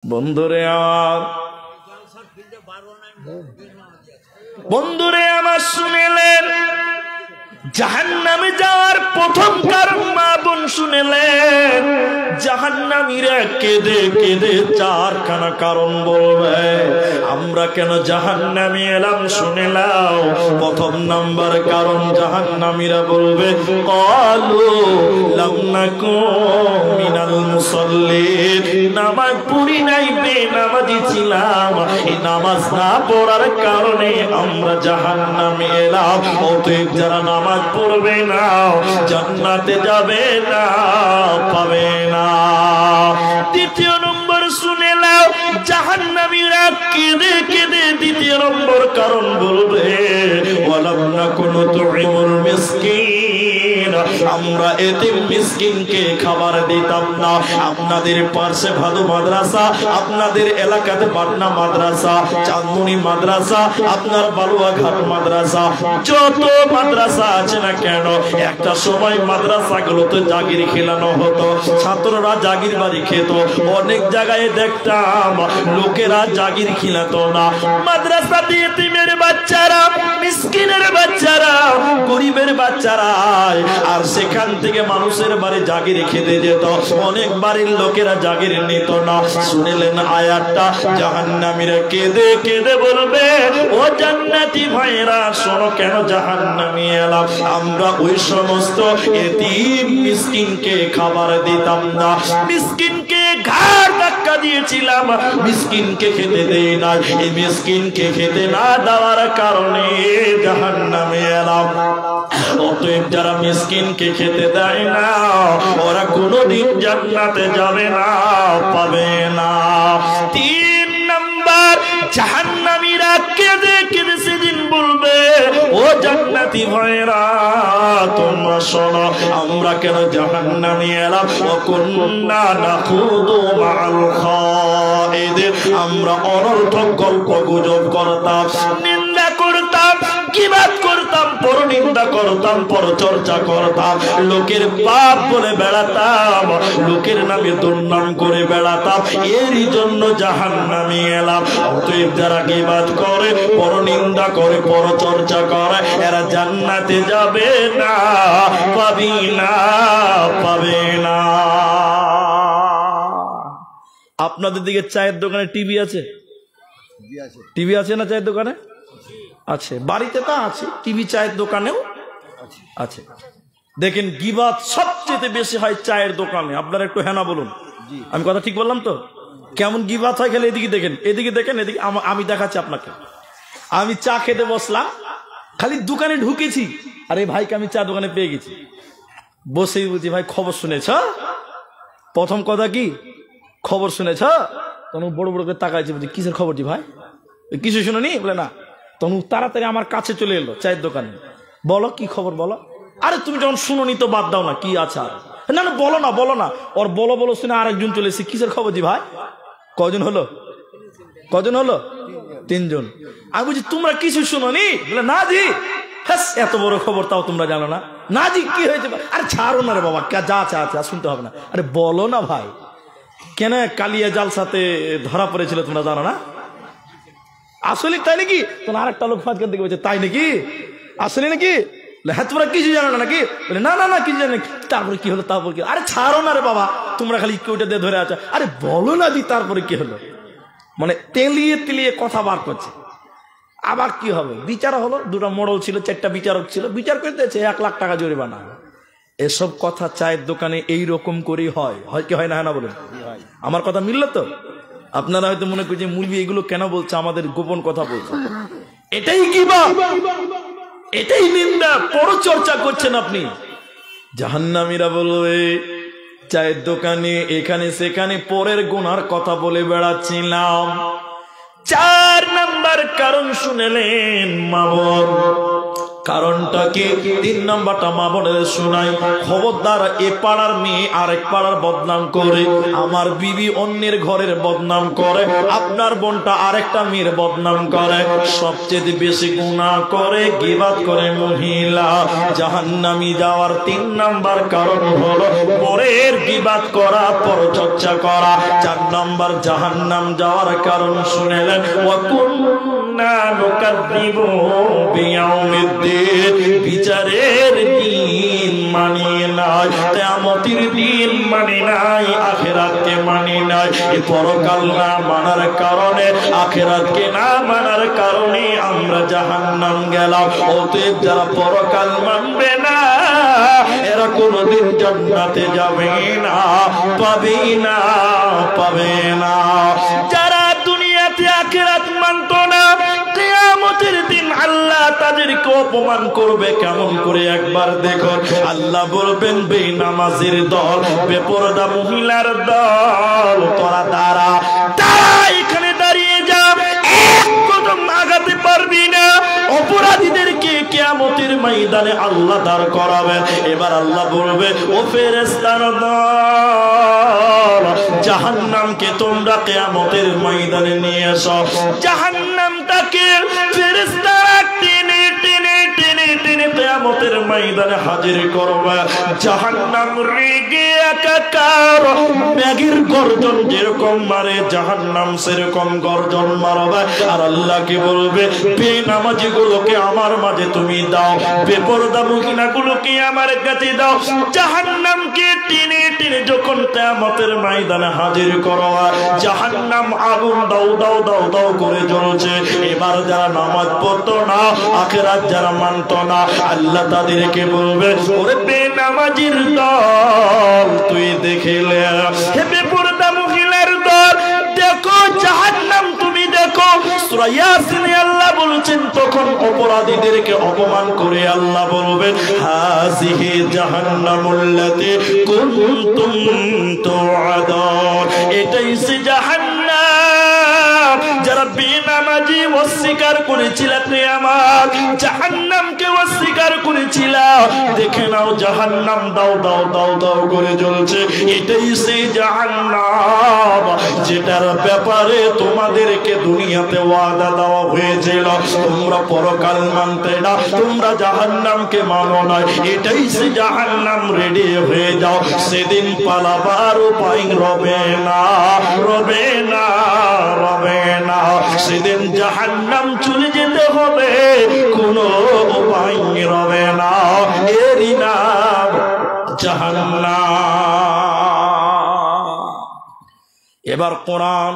বন্ধুরে আমার শুনেলেন জাহান্নামে যাওয়ার প্রথম কারণ মা বোন শুনেলেন জাহান্নামীরা কেঁদে কেঁদে চারখানা কারণ বলবে আমরা কেন জাহান্নামে এলাম শুনে নাও। প্রথম নাম্বার কারণ জাহান্নামীরা বলবে ক্বালু লাম নাকু মিনাল মুসাল্লিন, নামাজ পড়ি নাই, বেনামাজি ছিলাম, এই নামাজ না পড়ার কারণে আমরা জাহান্নামে এলাম। অতএব যারা নামাজ পড়বে না জান্নাতে যাবে না, পাবে না। দ্বিতীয় নম্বর শুনে নাও জাহান্নামীরা কেঁদে কেঁদে দ্বিতীয় নম্বর কারণ বলবে ওয়ালাম নাকু নুতঈমুল মিসকিন, আমরা এতিম মিসকিনকে খাবার দিতাম না। আপনাদের পাশে ভালো মাদ্রাসা, আপনাদের এলাকাতে পাটনা মাদ্রাসা, চাঁদমুনি মাদ্রাসা, আপনার বালুয়াঘাট মাদ্রাসা, যত মাদ্রাসা আছে না কেন একটা সময় মাদ্রাসাগুলোতে জাগির খেলানো হতো, ছাত্ররা জাগির বাড়ি খেত। অনেক জায়গায় দেখতাম লোকেরা জাগির খিলাতো না, মাদ্রাসাতে এতিমের বাচ্চারা, মিসকিনের বাচ্চারা, গরিবের বাচ্চারা, আর সেখান থেকে মানুষের বাড়ি জাগির খেতে যেত। অনেক বাড়ির লোকেরা জাগির নিত না। শুনলেন আয়াতটা, জাহান্নামীরা কেঁদে কেঁদে বলবে ও জান্নাতি ভাইরা শোনো কেন জাহান্নামে এলাম, আমরা ওই সমস্ত এতিম মিসকিনকে খাবার দিতাম না, মিসকিনকে ঘাড় ধাক্কা দিয়েছিলাম, মিসকিনকে খেতে দেই না, এই মিসকিনকে খেতে না দেওয়ার কারণে জাহান্নামে এলাম। অতএব যারা মিসকিনকে খেতে দেয় না ওরা কোনোদিন জান্নাতে যাবে না, পাবে না। তিন নাম্বার জাহান্নামীরা কেঁদে কেঁদে সেদিন বলবে ও জান্নাতি ভাইরা তোমরা শোনো আমরা কেন জাহান্নামে এলাম, ওয়া কুন্না নাখুদু মাআল খাইদিন, আমরা অনর্থক গল্প গুজব করতাম, নিন্দা করতাম, গীবত করতাম, পরনিন্দা করতাম, পরচর্চা করতাম, লোকের পাপ বলে বেড়াতাম, লোকের নামে দুর্নাম করে বেড়াতাম, এরই জন্য জাহান্নামে এলাম। অতএব যারা গীবত করে, পরনিন্দা করে, পরচর্চা করে এরা জান্নাতে যাবে না, পাবি না, পাবে না। আপনাদের দিকে চায়ের দোকানে টিভি আছে? টিভি আছে না চায়ের দোকানে? আছে, বাড়িতে তা আছে, টিভি চায়ের দোকানেও আছে। দেখেন গীবত সবচেয়ে বেশি হয় চায়ের দোকানে। আপনারা একটু হ্যাঁ না বলুন, আমি কথা ঠিক বললাম তো? কেমন গীবত হয় খেলে এদিকে দেখেন, এদিকে দেখেন, এদিকে আমি দেখাচ্ছি আপনাকে। আমি চা খেতে বসলাম, খালি দোকানে ঢুকেছি, আরে ভাইকে আমি চা দোকানে পেয়ে গেছি, বসেই বলছি ভাই খবর শুনেছ? প্রথম কথা কি খবর শুনেছ? তখন বড় বড় করে তাকাইছি, বলছি কিসের খবর জি ভাই? কিছু শুনুনি? বলে না। তখন তাড়াতাড়ি আমার কাছে চলে এলো চায়ের দোকানে, বলো কি খবর বলো। আরে তুমি যখন শুনোনি তো বাদ দাও না, কি আছে আর? না না বলো না, বলো না। ওর বলো বলো শুনে আরেকজন চলে এসেছে, কিসের খবর জি ভাই? কজন হলো? কজন হলো? তিনজন। আমি বলছি তোমরা কিছু শুনোনি? বলে না জি। এত বড় খবর তাও তোমরা জানো না? না জি কি হয়েছে? আরে ছাড়ো না রে বাবা, যা আছে আছে শুনতে হবে না। আরে বলো না ভাই, কেন কালিয়া জালসাতে ধরা পড়েছিল তোমরা জানো না? আসলে তাই নাকি? তোমার আরেকটা লোক ফাঁদ করতে বলছে তাই নাকি? আসলে নাকি? হ্যাঁ তোমরা কিছু জানো না নাকি? বলে না না না কিছু জানো। তারপরে কি হলো? তারপর কি? আরে ছাড়ো না রে বাবা, তোমরা খালি কেউটা দিয়ে ধরে আছো। আরে বলো না জি তারপরে কি হলো? মানে তেলিয়ে তেলিয়ে কথা বার করছে। আবার কি হবে? বিচার হলো, দুটো মোড়ল ছিল, চারটা বিচারক ছিল, বিচার করতেছে 1 লাখ টাকা জরিমানা। এসব কথা চায়ের দোকানে এইরকম করেই হয়, হয় কি হয় না? না বলুন, আমার কথা মিলল তো? আপনারা হয়তো মনে করছেন মুলবি এগুলো কেন বলছে, আমাদের গোপন কথা বলছে। এটাই গীবত, এটাই নিন্দা, পরচর্চা করছেন আপনি। জাহান্নামীরা বলবে চায়ের দোকানে এখানে সেখানে পরের গুনার কথা বলে বেড়াচ্ছিলাম। 4 নাম্বার কারণ শুনেলেন মা বোন, কারণটা কি? 3 নাম্বারটা মা বোনেদের শোনাই, খবরদার এ পাড়ার মেয়ে আরেক পাড়ার বদনাম করে, আমার বিবি অন্যের ঘরের বদনাম করে, আপনার বোনটা আরেকটা মেয়ের বদনাম করে, সবচেয়ে বেশি গুনাহ করে গীবাত করে মহিলা, জাহান্নামী যাওয়ার 3 নাম্বার কারণ হলো পরের গীবাত করা, পরচর্চা করা। 4 নাম্বার জাহান্নাম যাওয়ার কারণ শুনেলেন, ওয়া কুন্না নুকাযযিবু বিয়াউমিদ্দিন, বিচারের দিন মানি নাই, কিয়ামতের দিন মানি নাই, আখিরাতকে মানি নাই। এই পরকাল না মানার কারণে, আখিরাতকে না মানার কারণে আমরা জাহান্নাম গেলাম। অতএব যারা পরকাল মানবে না এরা কোনদিন জান্নাতে যাবে না, পাবে না, পাবে না। যারা দুনিয়াতে আখিরাত মানত না, কিয়ামতের দিন আল্লাহ তাদেরকে অপমান করবে কেমন করে একবার দেখো। আল্লাহ বলবেন, বেনামাজের দল, বেপরদা মহিলার দল, তোরা দাঁড়া, এখানে দাঁড়িয়ে যা, এক কদম আগাতে পারবি না। অপরাধীদেরকে কিয়ামতের ময়দানে আল্লাহ দাঁড় করাবেন। এবার আল্লাহ বলবে, ও ফেরেশতার দল, জাহান্নামকে তোমরা কিয়ামতের ময়দানে নিয়ে এসো। জাহান্নামটাকে ফেরেশতারা টেনে টেনে টেনে টেনে কিয়ামতের ময়দানে হাজির করবে। জাহান্নাম রেগে একাকার, ম্যাগের গর্জন যেরকম মারে জাহান্নাম সেরকম গর্জন মারবে। আর আল্লাহকে বলবে, বেনামাজি গুলোকে আমার মাঝে তুমি দাও, বেপরদা মহিলাগুলোকে আমার কাছে দাও। জাহান্নামকে টেনে টেনে যখন কিয়ামতের ময়দানে হাজির করা হয়, জাহান্নাম আগুন দাও দাও দাও দাও করে জ্বলছে। এবার যারা নামাজ পড়তো না, আখিরাত যারা মানতো না, আল্লাহ তাদেরকে বলবে, ওরে বেনামাজির দল, তুই দেখলে, হে বেপরদা মহিলার দল, দেখো জাহান্নাম তুমি দেখো। সূরা ইয়াসিনে আল্লাহ বলছেন, তখন অপরাধীদেরকে অপমান করে আল্লাহ বলবেন, হাযিহি জাহান্নামুল্লাতী কুনতুম তুআদুন, এটাই সে জাহান্নাম যারা বেনামাজি অস্বীকার করেছিল, কিয়ামত জাহান্নামকে অস্বীকার করেছিল। দেখে নাও জাহান্নাম দাও দাও দাও দাও করে জ্বলছে। এটাই সেই জাহান্নাম যেটার ব্যাপারে তোমাদেরকে দুনিয়াতে ওয়াদা দেওয়া হয়েছিল, তোমরা পরকাল মানতে না, তোমরা জাহান্নামকে মানো না। এটাই সেই জাহান্নাম, রেডি হয়ে যাও, সেদিন পালাবার উপায় রবে না, রবে না, রবে না। সেদিন জাহান্নাম চলে যেতে হবে, কোনো উপায় রবে না, এরই নাম জাহান্নাম। এবার কোরআন,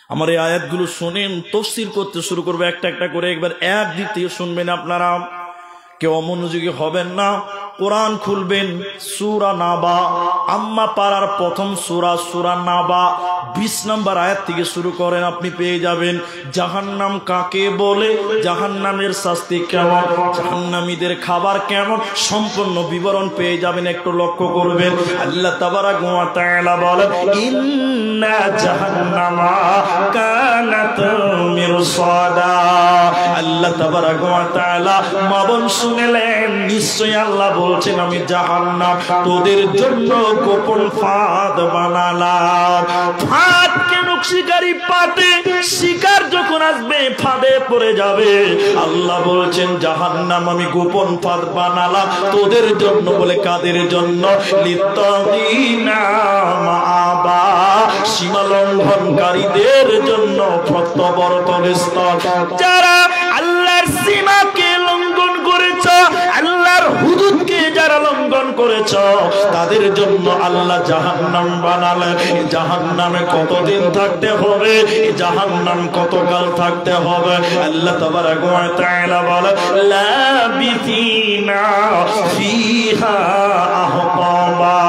আমার এই আয়াতগুলো শুনেন, তাফসীর করতে শুরু করবে একটা একটা করে, একবার এক দিক থেকে শুনবেন আপনারা, কেউ অমনোযোগী হবেন না। কোরআন খুলবেন, সূরা নাবা, আম্মা পারার প্রথম সূরা, সূরা নাবা 20 নম্বর আয়াত থেকে শুরু করেন, আপনি পেয়ে যাবেন জাহান্নাম কাকে বলে, জাহান্নামের শাস্তি কেমন, জাহান্নামীদের খাবার কেমন, সম্পূর্ণ বিবরণ পেয়ে যাবেন। একটু লক্ষ্য করবেন, আল্লাহ তাবারাক ওয়া তাআলা বলেন, ইন্না জাহান্নামা কানাত মিরসাদা। আল্লাহ তাবারাক ওয়া তাআলা মাবন শুনলেন, নিশ্চয়ই আল্লাহ বলছেন, আমি জাহান্নাম তোদের জন্য গোপন ফাঁদ বানালাম। ফাঁদকে নকশিকারী পাতে শিকার যখন আসবে ফাঁদে পড়ে যাবে। আল্লাহ বলছেন, জাহান্নাম আমি গোপন ফাঁদ বানালাম তোদের জন্য। বলে কাদের জন্য? লিত্তাগিনা মাআবা, সীমা লঙ্ঘনকারীদের জন্য প্রত্যাবর্তন স্থল। যারা আল্লাহর সীমাকে লঙ্ঘন করেছ, আল্লাহর হুদুদকে যারা লঙ্ঘন করেছ, তাদের জন্য আল্লাহ জাহান্নাম বানালেন। জাহান্নামে কতদিন থাকতে হবে, জাহান্নাম কতকাল থাকতে হবে? আল্লাহ তাবারাক ওয়া তাআলা বলেন, লাবিথিনা ফিহা আহকাবা।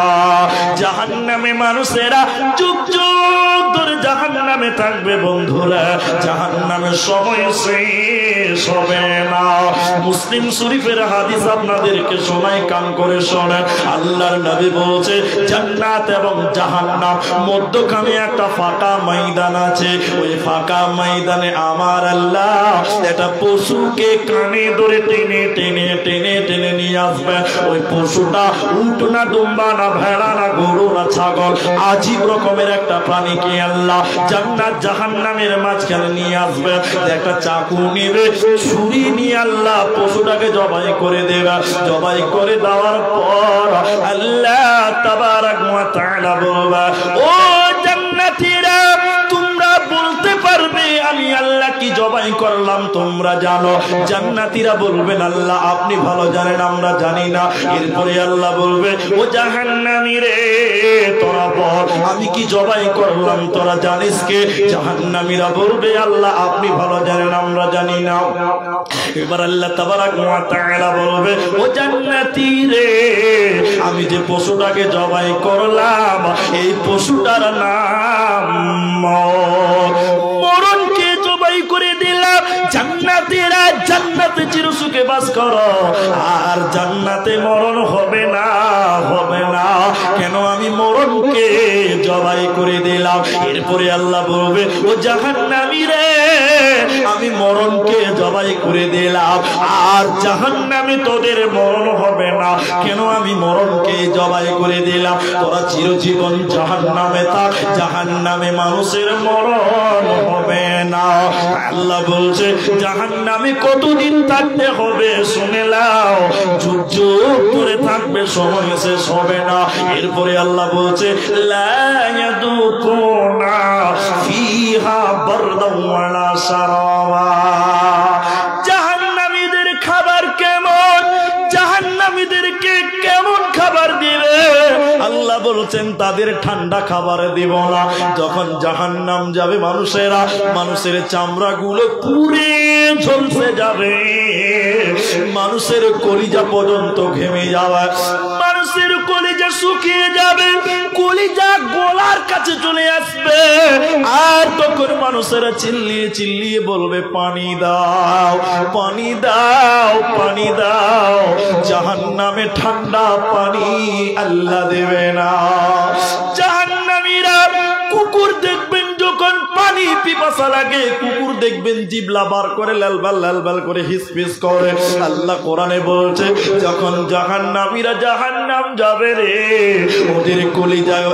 জাহান্নামে মানুষেরা যুগ যুগ ধরে জাহান্নামে জাহান্নামে থাকবে বন্ধুরা, জাহান্নামের সময় শেষ হবে না। মুসলিম শরীফের হাদিস আপনাদেরকে শোনাই, কান করে শোনেন। আল্লাহর নবী বলছে জান্নাত এবং জাহান্নাম মধ্যখানে একটা ফাঁকা ময়দান আছে। ওই ফাঁকা ময়দানে আমার আল্লাহ একটা পশুকে কানে ধরে টেনে টেনে টেনে টেনে নিয়ে আসবে। ওই পশুটা উট না, দুম্বা না, ভেড়া না, গরু না, ছাগল, আজীব রকমের একটা প্রাণীকে আল্লাহ জান্নাত জাহান্নামের মাঝখানে নিয়ে আসবে। একটা চাকু নিবে, ছুরি নিয়ে আল্লাহ পশুটাকে জবাই করে দেবে। জবাই করে দেওয়ার পর আল্লাহ তাবারাক ওয়া তাআলা বলবে, ও জান্নাতীরা, তোমরা বলতে পারবে আমি আল্লাহ কি জবাই করলাম তোমরা জানো? জান্নাতীরা বলবেন আল্লাহ আপনি ভালো জানেন, আমরা জানি না। এরপরে আল্লাহ বলবে, ও জাহান্নামী রে, তোরা বল আমি কি জবাই করলাম তোরা জানিস কে? জাহান্নামীরা বলবে আল্লাহ আপনি ভালো জানেন, আমরা জানি না। এবার আল্লাহ তাবারাক ওয়া তাআলা বলবে, ও জান্নাতী রে, আমি যে পশুটাকে জবাই করলাম এই পশুটার নাম মরণকে জবাই করে দিলাম। জান্নাতীরা জান্নাতে চিরসুখে বাস করো, আর জান্নাতে মরণ হবে না, হবে না। কেন? আমি মরণকে জবাই করে দিলাম। এরপরে আল্লাহ বলবে, ও জাহান্নামী রে, আমি মরণকে জবাই করে দিলাম, আর জাহান্নামে তোদের মরণ হবে না। কেন? আমি মরণকে জবাই করে দিলাম। তোরা চিরজীবন জাহান্নামে থাক, জাহান্নামে মানুষের মরণ হবে না। আল্লাহ বলছে জাহান্নামে কতদিন থাকতে হবে শুনে নাও, যুগ যুগ করে থাকবে, সময় শেষ হবে না। এরপরে আল্লাহ বলছে লা ইয়াদুকুনা ফিহা বারদান ওয়ালা শারাবা। জাহান্নামীদের খাবার কেমন? জাহান্নামীদেরকে কেমন খাবার দিবে? আল্লাহ বলছেন তাদের ঠান্ডা খাবার দিব না। যখন জাহান্নাম যাবে মানুষেরা, মানুষের চামড়া গুলো পুড়ে ঝলসে যাবে, মানুষের কলিজা পর্যন্ত ঘেমে যাবে, মানুষের কলিজা শুকিয়ে যাবে, কলিজা গলার কাছে চলে আসবে। আর তখন মানুষেরা চিল্লিয়ে চিল্লিয়ে বলবে পানি দাও, পানি দাও, পানি দাও। জাহান্নামে ঠান্ডা পানি আল্লাহ দেবে না। জাহান্নামীরা কুকুর দেখবেন যখন পানি পিপাসা লাগে, কুকুর দেখবেন জিবলা বার করে লালবাল লালবাল করে হিসপিস করে। আল্লাহ কোরআনে বলছে যখন জাহান্নামীরা জাহান্নাম যাবে রে, ওদের কলিজায়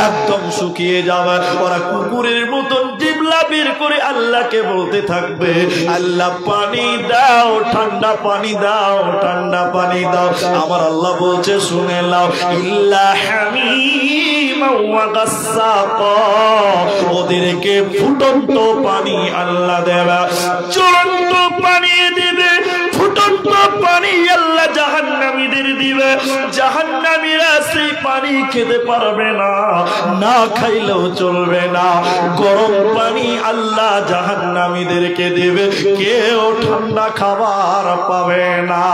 একদম শুকিয়ে যাবে। ওরা কুকুরের মতন জিবলা বের করে আল্লাহকে বলতে থাকবে, আল্লাহ পানি দাও, ঠান্ডা পানি দাও, ঠান্ডা পানি দাও। আমার আল্লাহ বলছে শুনে নাও, ইল্লা হামিমা ওয়া গাসসাকা, ওদেরকে ফুটন্ত পানি আল্লাহ দেবে, চূড়ান্ত পানি দিবে, ফুটন্ত পানি আল্লাহ জাহান্নামীদের দিবে। জাহান্নামীরা সেই পানি খেতে পারবে না, না খাইলেও চলবে না। গরম পানি আল্লাহ জাহান্নামীদেরকে দেবে, কেউ ঠান্ডা খাবার পাবে না।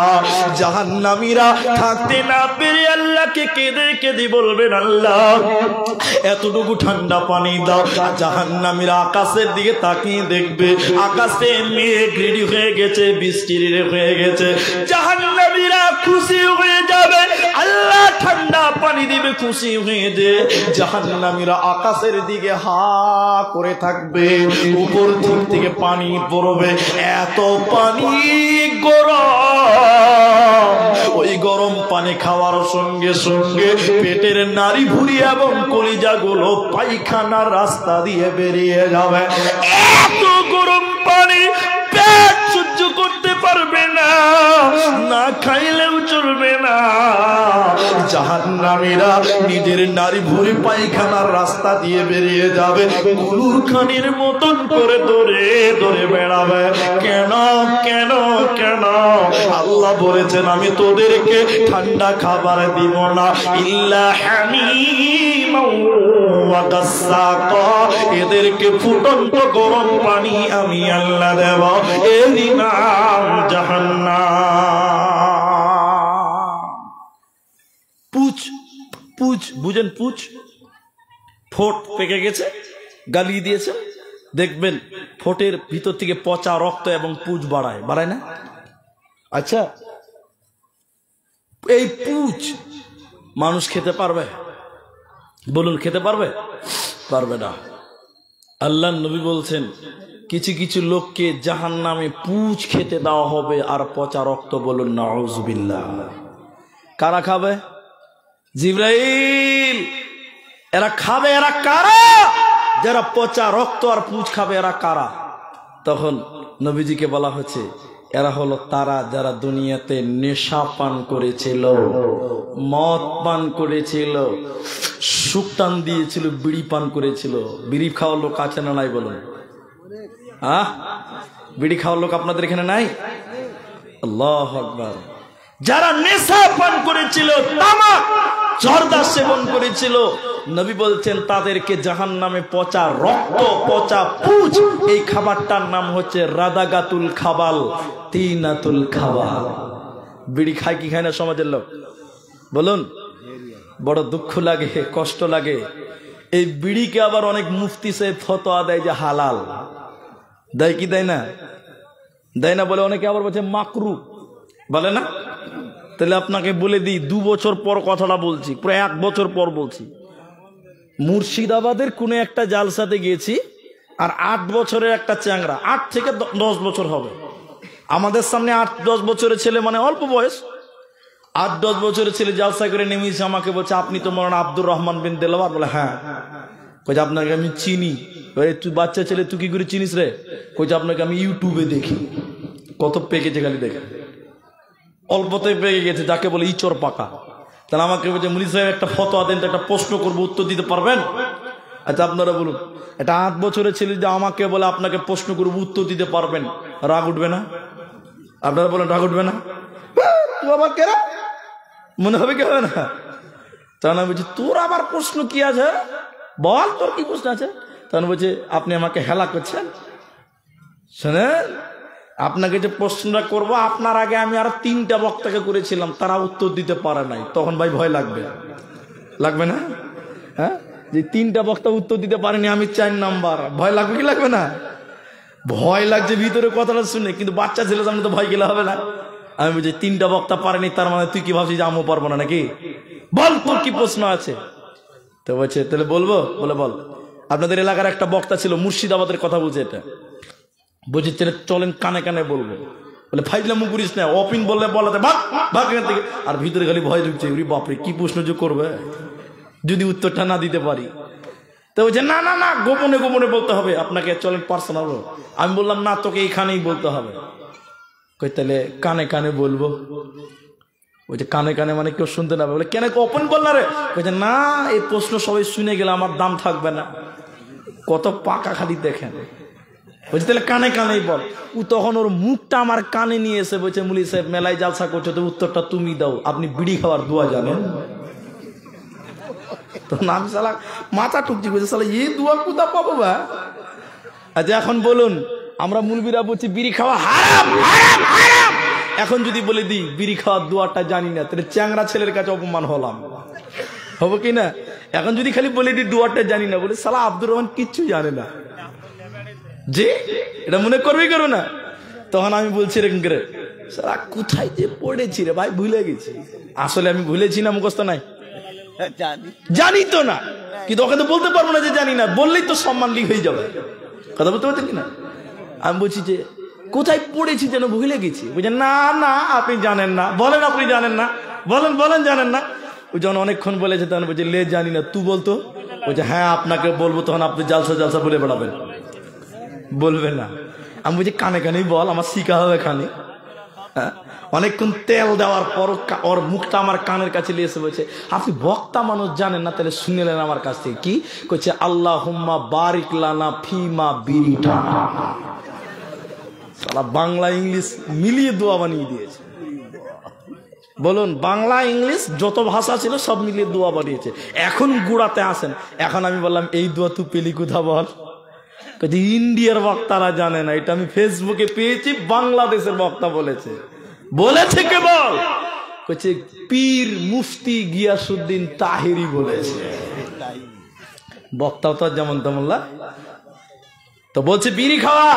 জাহান্নামীরা থাকতে না পেরে আল্লাহকে কেঁদে কেঁদে বলবেন আল্লাহ এতটুকু ঠান্ডা পানি দাও। জাহান্নামীরা আকাশের দিকে তাকিয়ে দেখবে, আকাশে মেঘ রেডি হয়ে গেছে, বৃষ্টি রেডি হয়ে গেছে। জাহান্নামীরা খুশি হয়ে যাবে, আল্লাহ ঠান্ডা পানি দিবে, খুশি হয়ে যে জাহান্নামীরা আকাশের দিকে হা করে থাকবে, উপর দিক থেকে পানি পড়বে, এত পানি গরম। ওই গরম পানি খাওয়ার সঙ্গে সঙ্গে পেটের নাড়ি ভুঁড়ি এবং কলিজাগুলো পায়খানার রাস্তা দিয়ে বেরিয়ে যাবে। এত গরম পানি পেট সহ্য করতে পারবে না, না খাইলেও চলবে না। জাহান্নামীরা নিজের নারী ভুঁড়ি পায়খানার রাস্তা দিয়ে বেরিয়ে যাবে, কুলুর খানির মতন করে দৌড়ে দৌড়ে বেড়াবে। কেন কেন কেন? আল্লাহ বলেছেন আমি তোদেরকে ঠান্ডা খাবার দিব না, ইল্লা হামিমা ওয়া গাসসাকা, এদেরকে ফুটন্ত গরম পানি আমি আল্লাহ দেব, এরই নাম জাহান্নাম। পুচ পুচ বুঝেন? পুচ ফোট পেকে গেছে, গালি দিয়েছে, দেখবেন ফোটের ভিতর থেকে পচা রক্ত এবং পুঁজ বাড়ায় না? আচ্ছা, এই পুঁজ মানুষ খেতে পারবে? বলুন, খেতে পারবে? পারবে না। আল্লাহ নবী বলছেন কিছু কিছু লোককে জাহান্নামে পুঁজ খেতে দেওয়া হবে আর পচা রক্ত। বলুন নাউজুবিল্লাহ। কারা খাবে? জিবরাইল। এরা খাবে। এরা কারা? যারা পচা রক্ত আর পুঁজ খাবে এরা কারা? তখন নবীজিকে বলা হচ্ছে এরা হলো তারা যারা দুনিয়াতে নেশা পান করেছিল, মদ পান করেছিল, সুকটান দিয়েছিল, বিড়ি পান করেছিল। বিড়ি খাওয়ার লোক আছে না নাই বলুন? বিড়ি খাওয়ার লোক আপনাদের এখানে নাই? আল্লাহু আকবার। যারা নেশা পান করেছিল, তামাক জর্দা সেবন করেছিল, নবী বলছেন তাদেরকে জাহান্নামে পচা রক্ত, পচা পুঁজ, এই খাবারটার নাম হচ্ছে রাদাগাতুল খাবাল, তিনাতুল খাবাল। বিড়ি খায় কি খায় না সমাজের লোক? বলুন। বড় দুঃখ লাগে, কষ্ট লাগে। এই বিড়িকে আবার অনেক মুফতি সাহেব ফতোয়া দেয় যে হালাল। দেয় কি দেয় না? দেয় না বলে অনেকে আবার বলছে মাকরু, বলে না? তাহলে আপনাকে বলে দিই, 2 বছর পর কথাটা বলছি, প্রায় 1 বছর পর বলছি। মুর্শিদাবাদের কোন একটা জালসাতে গিয়েছি, আর 8 বছরের একটা চ্যাংরা, 8 থেকে 10 বছর হবে, আমাদের সামনে 8-10 বছরের ছেলে, মানে অল্প বয়স, 8-10 বছরের ছেলে জালসা করে নেমেছে। আমাকে বলছে আপনি তো মৌলানা আব্দুর রহমান বিন দেলাওয়ার? বলে হ্যাঁ। কইছে আপনাকে আমি চিনি। তুই বাচ্চা ছেলে, তুই কি করে চিনিস রে? কইছে আপনাকে আমি ইউটিউবে দেখি। কত পেকেছে খালি দেখে, অল্পতে পেকে গেছে, যাকে বলে ইচর পাকা। তাহলে আমাকে বলছে মুলি সাহেব একটা ফতোয়া দেন, একটা প্রশ্ন করবো, উত্তর দিতে পারবেন? আচ্ছা আপনারা বলুন, এটা 8 বছরের ছেলে যে আমাকে বলে আপনাকে প্রশ্ন করবো, উত্তর দিতে পারবেন, রাগ উঠবে না? আপনারা বলেন রাগ উঠবে না? তুই আবার কেরা মনে হবে, কি হবে না? তখন আমি বলছি তোর আবার প্রশ্ন কি আছে, বল তোর কি প্রশ্ন আছে? তখন বলছে আপনি আমাকে হেলা করছেন। শোনেন, আপনাকে যে প্রশ্নটা করবো, আপনার আগে আমি আরো 3টা বক্তাকে করেছিলাম, তারা উত্তর দিতে পারে নাই। তখন ভাই ভয় লাগবে, লাগবে না? হ্যাঁ, যে 3টা বক্তা উত্তর দিতে পারেনি, আমি 4 নাম্বার, ভয় লাগবে কি লাগবে না? ভয় লাগছে ভিতরে কথাটা শুনে, কিন্তু বাচ্চা ছেলে সামনে তো ভয় গেলে হবে না। আমি বলছি 3টা বক্তা পারেনি, তার মানে তুই কি ভাবছিস যে আমিও পারবো না নাকি? বল তোর কি প্রশ্ন আছে? তো বলছে তাহলে বলবো। বলে বল। আপনাদের এলাকার একটা বক্তা ছিল, মুর্শিদাবাদের কথা বলছে, এটা বলছে চলেন কানে কানে বলবো। বলে ফাইজলামু করিস না, অপিন বললে বলাতে ভাগ ভাগ এখান থেকে। আর ভিতরে খালি ভয় ঢুকছে, বাপরে কি প্রশ্ন যে করবে যদি উত্তরটা না দিতে পারি। তো বলছে না না না, গোপনে গোপনে বলতে হবে আপনাকে, চলেন পার্সোনাল। আমি বললাম না, তোকে এইখানেই বলতে হবে। কই তাহলে কানে কানে বলবো। বলছে কানে কানে মানে কেউ শুনতে না? বলে কেন ওপেন বল না রে? বলছে না, এই প্রশ্ন সবাই শুনে গেলে আমার দাম থাকবে না। কত পাকা খালি দেখেন। বলছে তাহলে কানে কানেই বল। ও তখন ওর মুখটা আমার কানে নিয়ে এসে বলছে মুলি সাহেব মেলায় জালসা করছো, তো উত্তরটা তুমি দাও, আপনি বিড়ি খাওয়ার দোয়া জানেন? তো নাম সালা মাথা টুকছি, বলছে সালা এই দোয়া কোথা পাবো বা? আচ্ছা এখন বলুন, আমরা মুলবিরা বলছি বিড়ি খাওয়া হারাম হারাম হারাম, এখন যদি বলে দিই বিড়ি খাওয়ার দোয়াটা জানি না, তাহলে চ্যাংরা ছেলের কাছে অপমান হলাম, হবো কি না? এখন যদি খালি বলে দিই দোয়াটা জানি না, বলে সালা আব্দুর রহমান কিচ্ছু জানে না, যে এটা মনে করবে করো না। তখন আমি বলছি রে সারা কোথায় যে পড়েছি রে ভাই, ভুলে গেছি। আসলে আমি ভুলেছি না, মুখস্থ নাই, জানি তো না, কিন্তু ওকে তো বলতে পারবো না যে জানি না, বললেই তো সম্মান লিক হয়ে যাবে। কথা বলতে পারতেন কিনা? আমি বলছি যে কোথায় পড়েছি যেন ভুলে গেছি। বুঝে না না আপনি জানেন না, বলেন আপনি জানেন না, বলেন বলেন জানেন না। ওই যখন অনেকক্ষণ বলেছে তখন বলছে লে জানি না, তুই বলতো। বলছে হ্যাঁ আপনাকে বলবো, তখন আপনি জালসা জালসা বলে বেড়াবেন, বলবে না। আমি বলছি কানে কানেই বল, আমার শিখা হবে খানে। হ্যাঁ, অনেকক্ষণ তেল দেওয়ার পর ওর মুখটা আমার কানের কাছে নিয়ে এসে বলছে আপনি বক্তা মানুষ জানেন না, তাহলে শুনেলেন আমার কাছ থেকে কি কইছে, আল্লাহুম্মা বারিক লানা ফিমা বিরিটা। সালা বাংলা ইংলিশ মিলিয়ে দোয়া বানিয়ে দিয়েছে। বলুন, বাংলা ইংলিশ যত ভাষা ছিল সব মিলিয়ে দোয়া বানিয়েছে। এখন গুড়াতে আসেন, এখন আমি বললাম এই দোয়া তুই পেলি কোথা বল? ইন্ডিয়ার বক্তারা জানে না, এটা আমি ফেসবুকে পেয়েছি, বাংলাদেশের বক্তা বলেছে। বলেছে কে বল? কইছে পীর মুফতি গিয়াসউদ্দিন তাহেরি বলেছে। বক্তাও তো যেমন তেমন। তো বলছে বিড়ি খাওয়া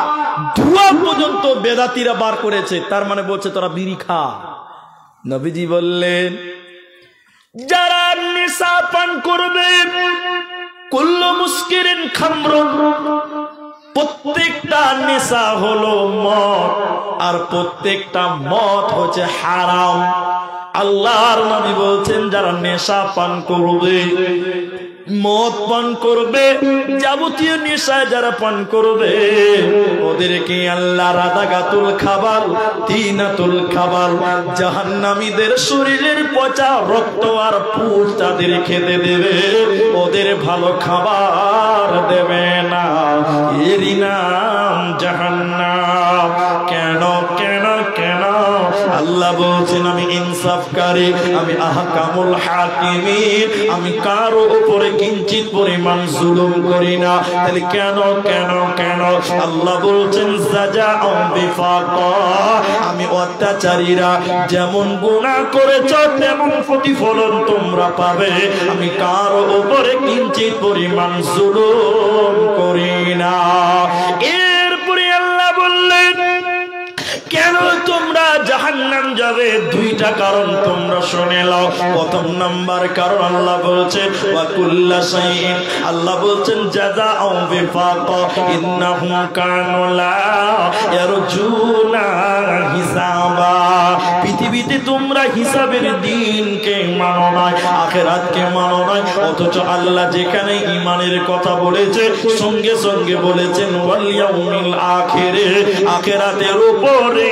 ধোঁয়া পর্যন্ত বেদাতিরা বার করেছে, তার মানে বলছে তোরা বিড়ি খা। নবীজি বললেন যারা নেশা পান করবে কুল্লু মুস্কিরিন খামরুন, প্রত্যেকটা নেশা হলো মদ, আর প্রত্যেকটা মদ হচ্ছে হারাম। আল্লাহর নবী বলছেন যারা নেশা পান করবে, মদ পান করবে, যাবতীয় নেশা যারা পান করবে, ওদেরকে আল্লাহ রাদাগাতুল খাবার তিনাতুল খাবার, জাহান্নামীদের শরীরের পচা রক্ত আর পুজ তাদের খেতে দেবে, ওদের ভালো খাবার দেবে না, এরই নাম জাহান্নাম। কেন কেন কেন? আল্লাহ বলছেন আমি ইনসাফকারী, আমি আহকামুল হাকিমিন, আমি কারো উপরে কিঞ্চিত পরিমাণ জুলুম করি না। তাহলে কেন কেন কেন? আল্লাহ বলছেন সাজাআ বিফাকা, আমি অত্যাচারীরা যেমন গুনাহ করেছ তেমন প্রতিফলন তোমরা পাবে, আমি কারো উপরে কিঞ্চিত পরিমাণ জুলুম করি না। এরপরে আল্লাহ বললেন কেন তোমরা জাহান্নাম যাবে? দুইটা কারণ তোমরা শুনে নাও। প্রথম নাম্বার কারণ আল্লাহ বলছেন ওয়া কুল্লা শাইইন, আল্লাহ বলছেন জাযাআ বিফাকা ইন্নাহুম কানু লা ইয়ারজুনা হিসাবা। পৃথিবীতে তোমরা হিসাবের দিনকে মানো না, আখিরাতকে মানো না, অথচ আল্লাহ যেখানে ঈমানের কথা বলেছে সঙ্গে সঙ্গে বলেছেন ওয়াল ইয়াউমিল আখিরে, আখিরাতের উপরে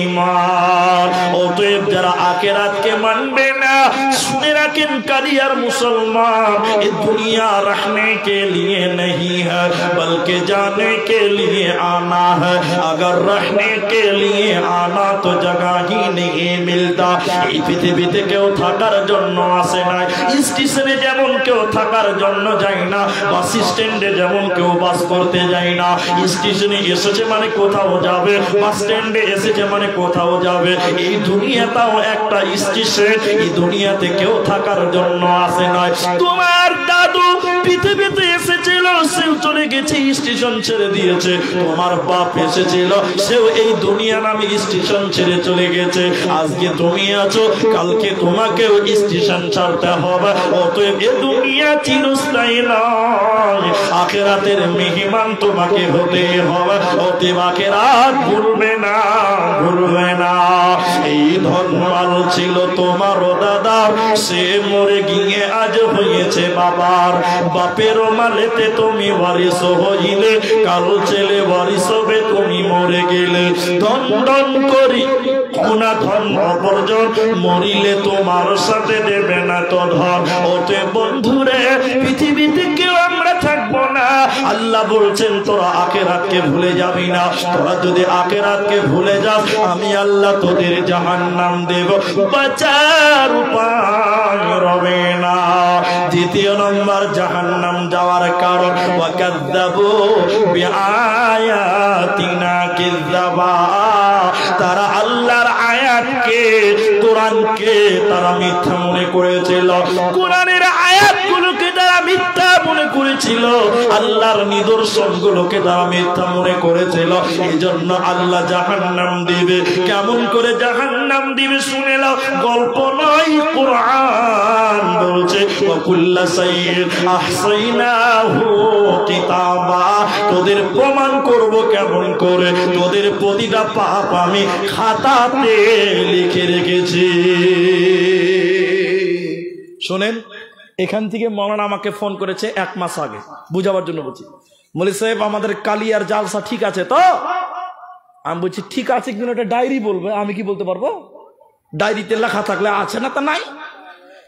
ঈমান। অতএব যারা আখিরাতকে মানবে না, শুনে রাখেন কালিয়ার মুসলমান, ये दुनिया रहने के लिए नहीं है बल्कि जाने के लिए आना है, अगर रहने के लिए आना तो जगह ही नहीं मिलता। এই পৃথিবীতে কেউ থাকার জন্য আসে না, স্টেশনে যেমন কেউ থাকার জন্য যায় না, বাস স্ট্যান্ডে যেমন কেউ বাস করতে যায় না। স্টেশনে এসেছে মানে কোথাও যাবে, বাস স্ট্যান্ডে এসেছে মানে কোথাও যাবে। এই দুনিয়াটাও একটা স্টেশন, এই দুনিয়াতে কেউ থাকার জন্য আসে না। তোমার দাদু পৃথিবীতে এসেছিল, সেও চলে গেছে, স্টেশন ছেড়ে দিয়েছে। তোমার বাপ এসেছিল, সেও এই দুনিয়া নামে স্টেশন ছেড়ে চলে গেছে। আজকে তুমি আছো, কালকে তোমাকেও স্টেশন ছাড়তে হবে। অতএব এ দুনিয়া চিরস্থায়ী নয়, আখিরাতের মেহমান তোমাকে হতে হবে। অতএব আখিরাত ভুলবে না, ভুলবে না। এই ধর্মমাল ছিল তোমারও দাদা, সে মরে গিয়ে আজ হয়েছে বাবার। বাপের মালেতে তুমি ওয়ারিস হইলে, কাল ছেলে ওয়ারিস হবে তুমি মরে গেলে। ধন ধন করি কোনা ধন অপরজন, মরিলে তোমার সাথে দেবে না তো ধন। ওতে বন্ধুরে পৃথিবীতে কেউ আমরা থাকবো না। আল্লাহ বলছেন তোরা আখিরাতকে ভুলে যাবি না, তোরা যদি আখিরাতকে ভুলে যাস আমি আল্লাহ তোদের জাহান্নাম দেব, বাঁচার উপায় রবে না। দ্বিতীয় নম্বর জাহান্নাম যাওয়ার কারণ ওয়াকাযযাবু বিআয়াতিনা কিযাবা, তারা আল্লাহর আয়াতকে, কোরআনকে তারা মিথ্যা মনে করেছিল, কোরআনের আয়াতগুলোকে তারা মিথ্যা মনে করেছিল, আল্লাহর নিদর্শনগুলোকে তারা মিথ্যা মনে করেছিল। এই জন্য আল্লাহ জাহান্নাম দিবে। কেমন করে জাহান্নাম দিবে শুনে নাও, গল্প নয়, কোরআন বলছে ওয়া কুল্লা শাইইন আহসাইনাহু কিতাবা। তোদের প্রমাণ করব কেমন করে, তোদের প্রতিটা পাপ আমি খাতাতে লিখে রেখেছি। শোনেন, এখান থেকে মৌলানা আমাকে ফোন করেছে 1 মাস আগে, বুঝাবার জন্য বলছি। মৌলী সাহেব আমাদের কালিয়ার জালসা ঠিক আছে তো? আমি বলছি ঠিক আছে, কিন্তু একটা ডায়েরি বলবে। আমি কি বলতে পারবো? ডায়েরিতে লেখা থাকলে আছে, না তা নাই।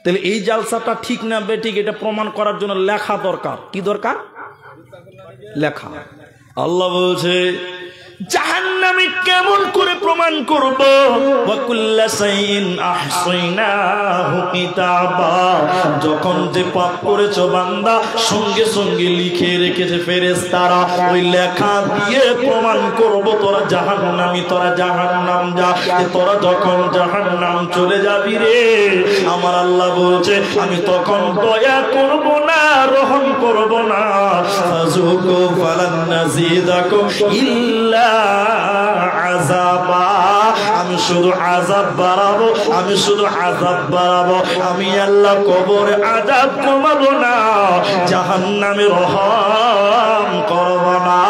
তাহলে এই জালসাটা ঠিক না বেঠিক এটা প্রমাণ করার জন্য লেখা দরকার। কি দরকার? লেখা। আল্লাহ বলছে জাহান্নামী কেমন করে প্রমাণ করব? ওয়া কুল্লা শাইইন আহসাইনাহু কিতাবা, যখন যে পাপ করেছো বান্দা সঙ্গে সঙ্গে লিখে রেখেছে ফেরেশতারা, ওই লেখা দিয়ে প্রমাণ করব তোরা জাহান্নামী, তোরা জাহান্নাম যা। তোরা যখন জাহান্নাম চলে যাবি রে, আমার আল্লাহ বলছে আমি তখন দয়া করব না, রহম করব না। ফাযুকু ফালান নাযিদাকুম ইল্লা আযাবা, আমি শুধু আযাব বাড়াবো, আমি শুধু আযাব বাড়াবো, আমি আল্লাহ কবরে আযাব কমাবো না, জাহান্নামে রহম করব না।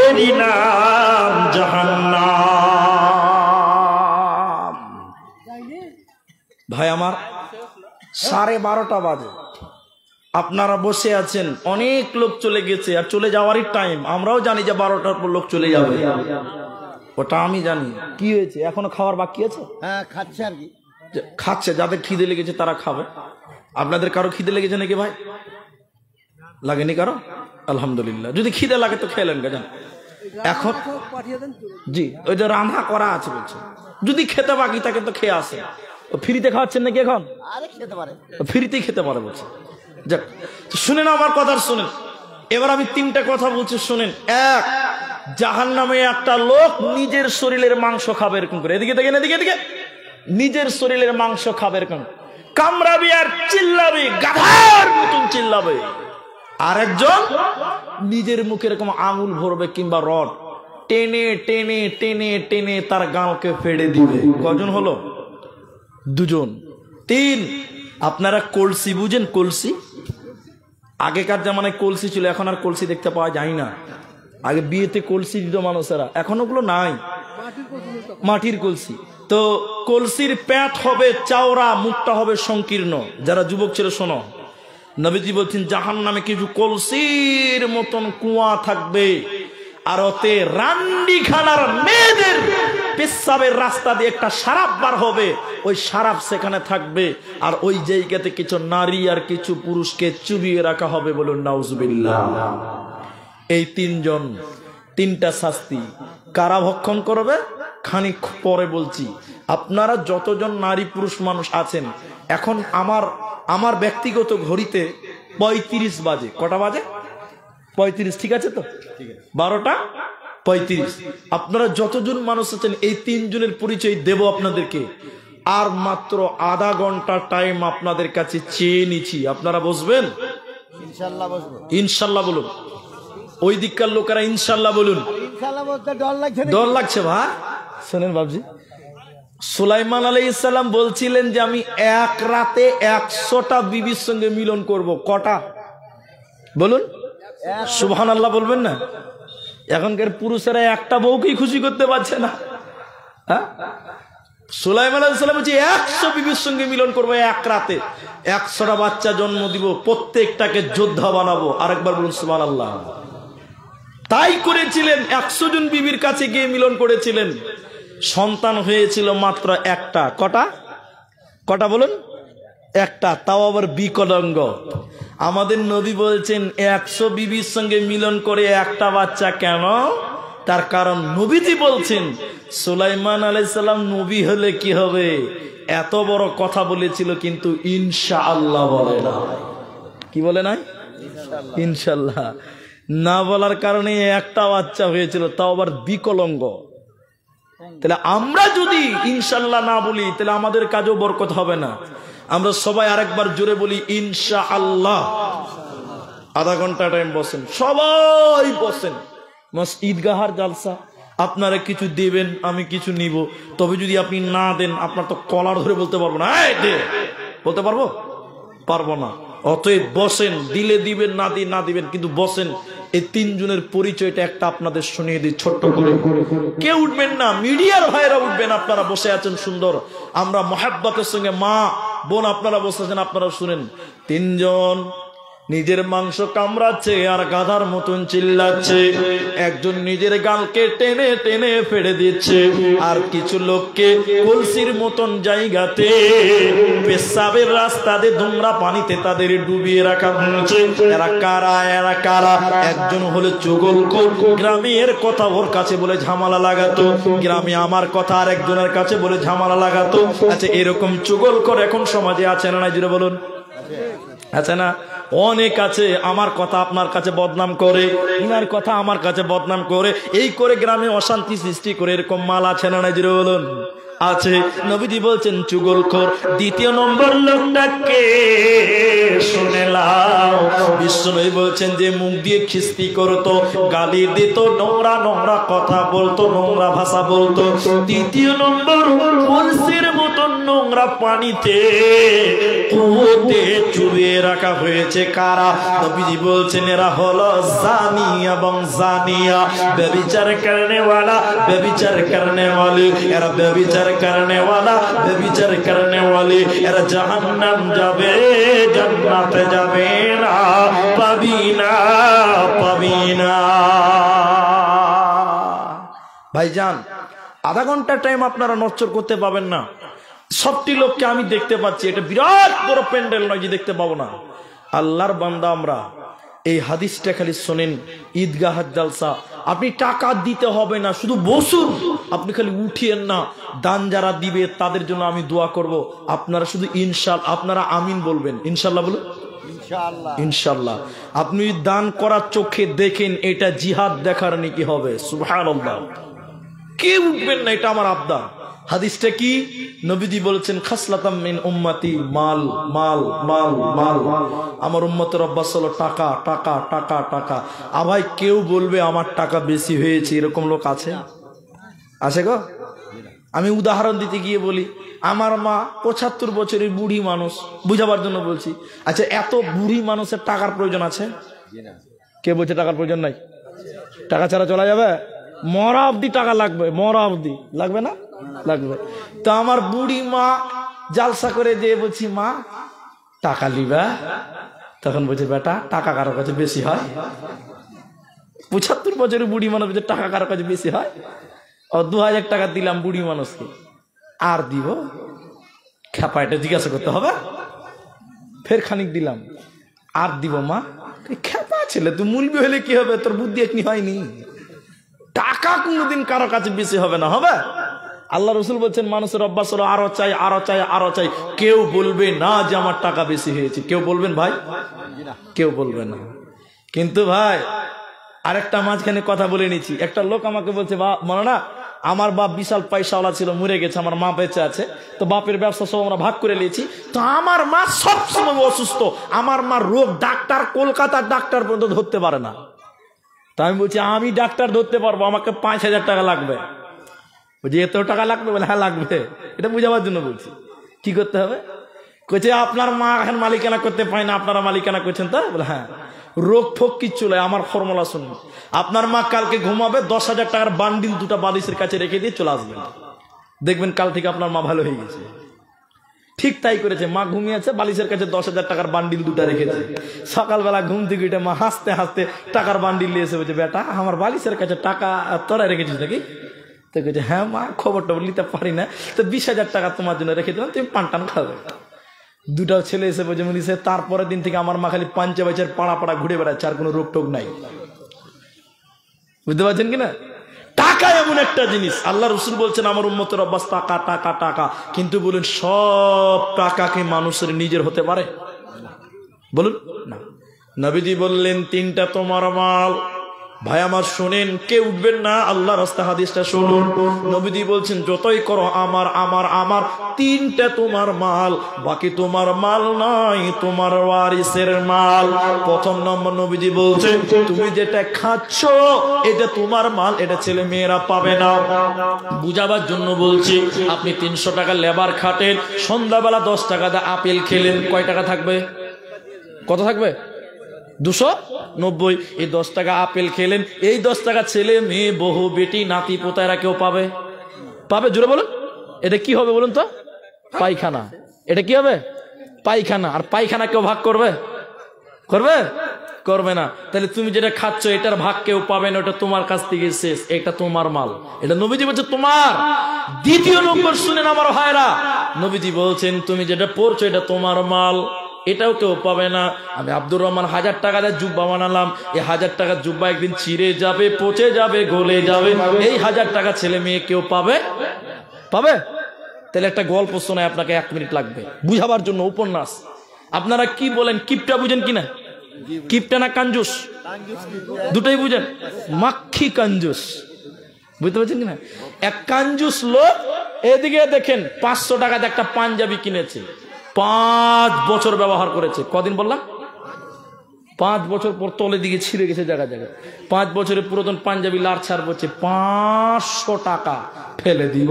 এরই নাম জাহান্নাম। ভাই আমার 12:30 বাজে, আপনারা বসে আছেন, অনেক লোক চলে গেছে আর চলে যাওয়ারই টাইম। আমরাও জানি যে 12টার পর লোক চলে যাবে, ওটা আমি জানি। কি হয়েছে, এখনো খাওয়ার বাকি আছে? হ্যাঁ, খাচ্ছে আর কি। খাচ্ছে, যাদের খিদে লেগেছে তারা খাবে। আপনাদের কারো খিদে লেগেছে নাকি ভাই? লাগেনি কারো? আলহামদুলিল্লাহ। যদি খিদে লাগে তো খেলেন গেছেন এখন। জি, ওই যে রান্না করা আছে বলছে, যদি খেতে বাকি থাকে তো খেয়ে আসে। ফ্রিতে খাওয়াচ্ছেন নাকি এখন? আরে খেতে পারে, ফ্রিতেই খেতে পারে বলছে। যাক, শুনেন আমার কথা শুনেন। এবার আমি 3টা কথা বলছি, শুনেন। এক, জাহান্নামে একটা লোক নিজের শরীরের মাংস খাবে এরকম করে, এদিকে দেখেন, এদিকে এদিকে, নিজের শরীরের মাংস খাবে এরকম, কামড়াবি আর চিল্লাবি, গাধার মতন চিল্লাবে। আর একজন নিজের মুখে এরকম আঙুল ভরবে কিংবা রড টেনে টেনে টেনে টেনে তার গালকে ফেড়ে দিবে। কজন হলো? 2জন। 3, আপনারা কলসি বুঝেন? কলসি, আগেকার জামানায় কলসি ছিল, এখন আর কলসি দেখতে পাওয়া যায় না। আগে বিয়েতে কলসি দিত মানুষেরা, এখন ওগুলো নাই, মাটির কলসি। তো কলসির প্যাট হবে চওড়া, মুখটা হবে সংকীর্ণ। যারা যুবক ছিল শোনো, নবীজি বলছেন জাহান্নামে কিছু কলসির মতন কুয়া থাকবে, আর ওতে রান্ডিখানার মেয়েদের পেশাবের রাস্তা দিয়ে একটা সারাপ বার হবে, ওই সারাপ সেখানে থাকবে, আর ওই জায়গাতে কিছু নারী আর কিছু পুরুষকে চুবিয়ে রাখা হবে। বলুন নাউজুবিল্লাহ। এই 3জন, 3টা শাস্তি। কারা ভক্ষণ করবে খানিক পরে বলছি। আপনারা যতজন নারী পুরুষ মানুষ আছেন, এখন আমার ব্যক্তিগত ঘড়িতে 35 বাজে। কটা বাজে? 35, ঠিক আছে তো? 12:35। আপনারা যতজন মানুষ আছেন, এই 3 জনের পরিচয় দেব আপনাদেরকে। আর মাত্র আধা ঘন্টা টাইম আপনাদের কাছে চেয়ে নিচ্ছি। আপনারা বসবেন? ইনশাআল্লাহ বসবো। ইনশাআল্লাহ বলুন। ওই দিককার লোকেরা ইনশাআল্লাহ বলুন। ইনশাআল্লাহ বলতে ডর লাগছে না? ডর লাগছে ভাই? শোনেন বাবজি, সুলাইমান আলাইহিস সালাম বলছিলেন যে আমি এক রাতে 100টা বিবির সঙ্গে মিলন করব। কটা বলুন? সুবহানাল্লাহ বলবেন না? এখনকার পুরুষেরা একটা বউকেই খুশি করতে পারছে না। হ্যাঁ, সুলাইমান আলাইহিস সালাম বলছে 100 বিবির সঙ্গে মিলন করবো এক রাতে, 100টা বাচ্চা জন্ম দিব, প্রত্যেকটাকে যোদ্ধা বানাবো। আরেকবার বলুন সুবহানাল্লাহ। তাই করেছিলেন, 100 জন বিবির কাছে গিয়ে মিলন করেছিলেন। সন্তান হয়েছিল মাত্র একটা। কটা বলুন? একটা, তাও আবার বিকলাঙ্গ। আমাদের নবী বলছেন 100 বিবির সঙ্গে মিলন করে একটা বাচ্চা কেন? তার কারণ নবীজি বলছেন সুলাইমান আলাইহিস সালাম নবী হলে কি হবে, এত বড় কথা বলেছিল, কিন্তু ইনশাআল্লাহ বলে না। কি বলে নাই? ইনশাআল্লাহ না বলার কারণে একটা বাচ্চা হয়েছিল, তাও আবার বিকলাঙ্গ। তাহলে আমরা যদি ইনশাআল্লাহ না বলি, তাহলে আমাদের কাজও বরকত হবে না। আমরা সবাই আরেকবার জোরে বলি ইনশাআল্লাহ। আধা ঘন্টা টাইম বসেন, সবাই বসেন। ঈদগাহার জালসা, আপনারা কিছু দেবেন, আমি কিছু নিব। তবে যদি আপনি না দেন, আপনার তো কলার ধরে বলতে পারবো না, বলতে পারবো? পারবো না। অতএব বসেন, দিলে দিবেন, না দিয়ে না দিবেন, কিন্তু বসেন। এই 3 জনের পরিচয়টা একটা আপনাদের শুনিয়ে দিই ছোট্ট করে। কেউ উঠবেন না, মিডিয়ার ভাইরা উঠবেন। আপনারা বসে আছেন সুন্দর, আমরা মহাব্বতের সঙ্গে, মা বোন আপনারা বসে আছেন, আপনারা শুনেন। 3 জন নিজের মাংস কামড়াচ্ছে আর গাধার মতন চিল্লাচ্ছে। একজন নিজের গালকে টেনে টেনে ফেড়ে দিচ্ছে, আর কিছু লোককে কলসির মতন জায়গাতে পেশাবের রাস্তাতে নোংরা পানিতে তাদের ডুবিয়ে রাখা হয়েছে। এরা কারা? এরা কারা? একজন হলো চুগলখোর, গ্রামের কথা ওর কাছে বলে ঝামেলা লাগাতো, গ্রামে আমার কথা আর একজনের কাছে বলে ঝামেলা লাগাতো। আচ্ছা, এরকম চুগলখোর এখন সমাজে আছে না নাই? জুড়ে বলুন, আছে না? অনেক আছে। আমার কথা আপনার কাছে বদনাম করে, ইনার কথা আমার কাছে বদনাম করে, এই করে গ্রামে অশান্তি সৃষ্টি করে। এরকম মাল আছে না নাই? জুড়ে বলুন, আছে। নবীজি বলছেন চুগলখোর। দ্বিতীয় নম্বর লোকটাকে শুনে লাও। বিশ্বনবী বলছেন যে মুখ দিয়ে খিস্তি করতো, গালি দিত, নোংরা নোংরা কথা বলতো, নোংরা ভাষা বলতো। তৃতীয় নম্বর, কলসির মতন নোংরা পানিতে কুয়োতে চুবিয়ে রাখা হয়েছে। কারা? নবীজি বলছেন এরা হলো জানি এবং জানিয়া, ব্যভিচার করনে वाला, ব্যভিচার করনে वाली। এরা ব্যভিচার करने वाला, व्यभिचार करने वाली, এরা জাহান্নাম যাবে, জান্নাতে যাবে না, পাবি না, পাবি না। ভাইজান, আধা ঘন্টা টাইম আপনারা নচর করতে পাবেন না। সবটি লোককে আমি দেখতে পাচ্ছি, এটা বিরাট বড় প্যান্ডেল নয় যে দেখতে পাবো না। আল্লাহর বান্দা আমরা। এই হাদিসটা খালি শোনেন, ঈদগাহ জালসা, আপনি টাকা দিতে হবে না, শুধু বসুন, আপনি খালি উঠিয়েন না। দান যারা দিবে তাদের জন্য আমি দোয়া করব, আপনারা শুধু আপনারা আমিন বলবেন। ইনশাল্লাহ বলুন, ইনশাআল্লাহ, ইনশাআল্লাহ। আপনি দান করার চোখে দেখেন, এটা জিহাদ দেখার নাকি হবে। সুবহানাল্লাহ। কে উঠবেন না, এটা আমার আবদার। হাদিসটা কি? নবীজি বলেছেন খাসলাতাম মিন উম্মতি, মাল মাল মাল মাল। আমার উম্মতের অভ্যাস হলো টাকা টাকা টাকা টাকা। ভাই, কেউ বলবে আমার টাকা বেশি হয়েছে, এরকম লোক আছে? আছে গো? আমি উদাহরণ দিতে গিয়ে বলি, আমার মা 75 বছরের বুড়ি মানুষ, বুঝাবার জন্য বলছি। আচ্ছা, এত বুড়ি মানুষের টাকার প্রয়োজন আছে? কে বলছে টাকার প্রয়োজন নাই? টাকা ছাড়া চলা যাবে? মরা অবধি টাকা লাগবে, মরা অবধি লাগবে না? লাগবে। তো আমার বুড়ি মা জালসা করে দিয়ে বলছি, মা টাকা লিবা? তখন বলছে, বেটা টাকা কারো কাছে বেশি হয়? 75 বছরের বুড়ি মানুষ বলছে টাকা কারো কাছে বেশি হয়? ও 2000 টাকা দিলাম বুড়ি মানুষকে, আর দিব? খেপা, এটা জিজ্ঞাসা করতে হবে। ফের খানিক দিলাম, আর দিব মা? খেপা ছেলে, তুই মুলবি হলে কি হবে, তোর বুদ্ধি এখনি হয়নি। টাকা কোনোদিন কারো কাছে বেশি হবে না, হবে? আল্লাহ রসুল বলছেন মানুষের অভ্যাস হলো আরো চাই, আরো চাই, আরো চাই। কেউ বলবে না যে আমার টাকা বেশি হয়েছে। কেউ বলবেন ভাই? কেউ বলবে না। কিন্তু ভাই, আরেকটা মাঝখানে কথা বলে নিচ্ছি। একটা লোক আমাকে বলছে, মনে না আমার বাপ বিশাল পয়সাওয়ালা ছিল, মরে গেছে, আমার মা বেঁচে আছে, তো বাপের ব্যবসা সব আমরা ভাগ করে নিয়েছি। তো আমার মা সবসময় অসুস্থ, আমার মা রোগ, ডাক্তার, কলকাতার ডাক্তার পর্যন্ত ধরতে পারে না। তা আমি বলছি, আমি ডাক্তার ধরতে পারবো, আমাকে 5000 টাকা লাগবে। বলছি, এত টাকা লাগবে? বলে, হ্যাঁ লাগবে। এটা বুঝাবার জন্য বলছি। কি করতে হবে? কইছে, আপনার মা এখন মালিকানা করতে পায় না, আপনারা মালিকানা করছেন তো? বলে, হ্যাঁ। রোগ ফোক কিচ্ছু নয়, আমার ফর্মুলা শুনুন। আপনার মা কালকে ঘুমাবে, 10,000 টাকার বান্ডিল দুটা বালিশের কাছে রেখে দিয়ে চলে আসবেন, দেখবেন কাল থেকে আপনার মা ভালো হয়ে গেছে। ঠিক তাই করেছে। মা ঘুমিয়েছে, বালিশের কাছে 10,000 টাকার বান্ডিল দুটা রেখেছে। সকালবেলা ঘুম থেকে উঠে মা হাসতে হাসতে টাকার বান্ডিল নিয়ে এসে বলছে, বেটা আমার বালিশের কাছে টাকা তোরা রেখেছিস নাকি? তো বলছে, হ্যাঁ মা, খবর টবর নিতে পারি না, তো 20,000 টাকা তোমার জন্য রেখে দিলাম, তুমি পান টান খাবে। দুটাও ছেলে এসে বলছে, মনীষে তারপরের দিন থেকে আমার মা খালি পাঞ্চে বাইচের পাড়া পাড়া ঘুরে বেড়াচ্ছে, আর কোনো রোগ টোগ নাই। বুঝতে পারছেন কিনা? টাকা এমন একটা জিনিস, আল্লাহ রসুল বলছেন আমার উম্মতের অভ্যাস টাকা টাকা টাকা। কিন্তু বলুন, সব টাকা কি মানুষের নিজের হতে পারে? বলুন না। নবীজি বললেন, 3টা তোমার মাল। ভাই আমার শুনেন, কে উঠবেন না, আল্লাহ রাস্তা হাদিসটা শুনুন। নবীজি বলছেন, যতই করো আমার আমার আমার, 3টা তোমার মাল, বাকি তোমার মাল নয়, তোমার ওয়ারিসের মাল। প্রথম নম্বর নবীজি বলছেন, তুমি যেটা খাচ্ছ এটা তোমার মাল, এটা ছেলে মেয়েরা পাবে না। বুঝাবার জন্য বলছি, আপনি 300 টাকা লেবার খাটেন, সন্ধ্যাবেলা 10 টাকা দিয়ে আপেল খেলেন, কয় টাকা থাকবে? কত থাকবে? 290। এই 10 টাকা আপেল খেলেন, এই 10 টাকা ছেলে মেয়ে, বহু বেটি, নাতি পোতায়রা কেউ পাবে? পাবে? জোরে বলুন। এটা কি হবে বলুন তো? পায়খানা। এটা কি হবে? পায়খানা। আর পায়খানা কেউ ভাগ করবে? করবে? করবে না। তাহলে তুমি যেটা খাচ্ছ এটার ভাগ কেউ পাবে না, ওটা তোমার কাছ থেকে শেষ, এটা তোমার মাল। এটা নবীজি বলছে তোমার। দ্বিতীয় নম্বর শুনেন আমার ভাইরা, নবীজি বলছেন তুমি যেটা পড়ছো এটা তোমার মাল, এটাও কেউ পাবে না। আমি আব্দুর রহমান 1000 টাকা দিয়ে জুব্বা বানালাম, এই 1000 টাকার জুব্বা একদিন ছিঁড়ে যাবে, পচে যাবে, গলে যাবে, এই 1000 টাকা ছেলে মেয়ে কেউ পাবে? পাবে? তাহলে একটা গল্প শোনায় আপনাকে 1 মিনিট লাগবে বুঝাবার জন্য, উপন্যাস। আপনারা কি বলেন, কিপটা বুঝেন কিনা? কিপটা না কাঞ্জুস? দুটোই বুঝেন? মাক্ষী কাঞ্জুস, বুঝতে পারছেন কিনা? এক কাঞ্জুস লোক, এদিকে দেখেন 500 টাকাতে একটা পাঞ্জাবি কিনেছে, 5 বছর ব্যবহার করেছে। কদিন বললাম? 5 বছর পর তলে দিকে ছিঁড়ে গেছে জায়গা জায়গায়। 5 বছরের পুরাতন পাঞ্জাবি লাড়ছাড় করছে, 500 টাকা ফেলে দিব।